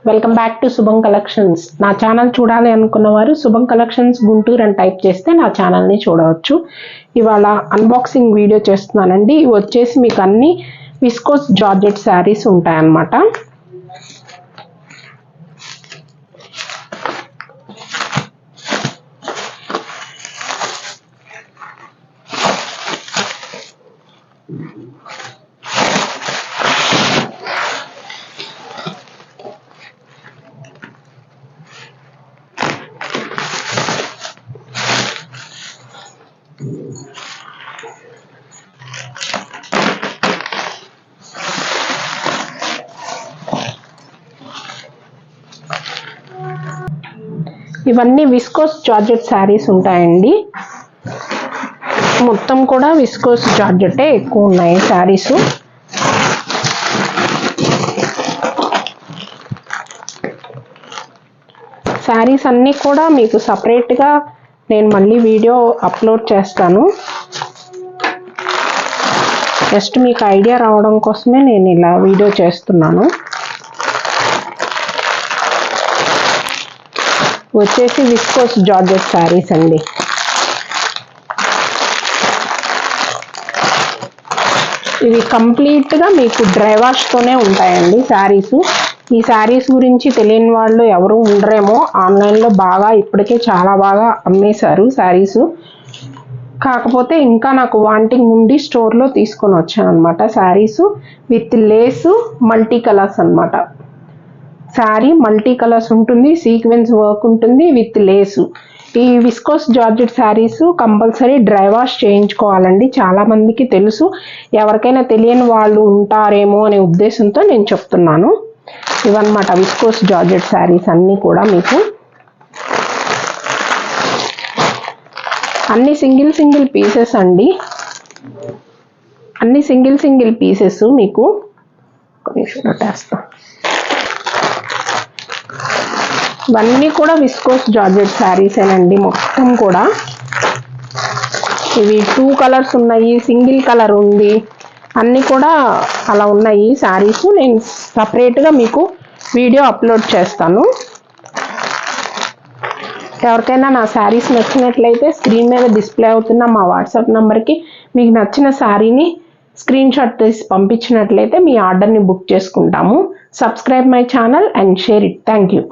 Welcome back to శుభం collections. నా channel చూడాలి అనుకున్న వారు శుభం కలెక్షన్స్ గుంటూరు అని టైప్ చేస్తే నా ఛానల్ని చూడవచ్చు. ఇవాళ అన్బాక్సింగ్ వీడియో చేస్తున్నానండి. ఇవి వచ్చేసి మీకు అన్ని విస్కోస్ జార్జెట్ శారీస్ ఉంటాయన్నమాట. ఇవన్నీ విస్కోస్ జార్జెట్ శారీస్ ఉంటాయండి. మొత్తం కూడా విస్కోస్ జార్జెటే ఎక్కువ ఉన్నాయి శారీస్. శారీస్ అన్నీ కూడా మీకు సపరేట్గా నేను మళ్ళీ వీడియో అప్లోడ్ చేస్తాను. జస్ట్ మీకు ఐడియా రావడం కోసమే నేను ఇలా వీడియో చేస్తున్నాను. వచ్చేసి విస్కోస్ జార్జెట్ శారీస్ అండి. ఇవి కంప్లీట్గా మీకు డ్రై వాష్తోనే ఉంటాయండి శారీస్. ఈ శారీస్ గురించి తెలియని వాళ్ళు ఎవరు ఉండరేమో. ఆన్లైన్లో బాగా ఇప్పటికే చాలా బాగా అమ్మేశారు శారీస్. కాకపోతే ఇంకా నాకు వాంటింగ్ ఉండి స్టోర్లో తీసుకొని వచ్చాను అనమాట. Saris with lace multi colours అనమాట. శారీ మల్టీ కలర్స్ ఉంటుంది, సీక్వెన్స్ వర్క్ ఉంటుంది విత్ లేసు. ఈ viscose georgette saris compulsory dry wash చేయించుకోవాలండి. చాలా మందికి తెలుసు, ఎవరికైనా తెలియని వాళ్ళు ఉంటారేమో అనే ఉద్దేశంతో నేను చెప్తున్నాను. ఇవన్నమాట విస్కోస్ జార్జెట్ శారీస్ అన్నీ కూడా మీకు అన్ని సింగిల్ పీసెస్ అండి. అన్ని సింగిల్ పీసెస్ మీకు ఇవన్నీ కూడా విస్కోస్ జార్జెట్ శారీసేనండి మొత్తం కూడా. ఇవి 2 కలర్స్ ఉన్నాయి, సింగిల్ కలర్ ఉంది, అన్నీ కూడా అలా ఉన్నాయి శారీస్. నేను సపరేట్గా మీకు వీడియో అప్లోడ్ చేస్తాను. ఎవరికైనా నా శారీస్ నచ్చినట్లయితే స్క్రీన్ మీద డిస్ప్లే అవుతున్న మా వాట్సాప్ నెంబర్కి మీకు నచ్చిన శారీని స్క్రీన్ షాట్ తీసి పంపించినట్లయితే మీ ఆర్డర్ని బుక్ చేసుకుంటాము. Subscribe my channel and share it. Thank you.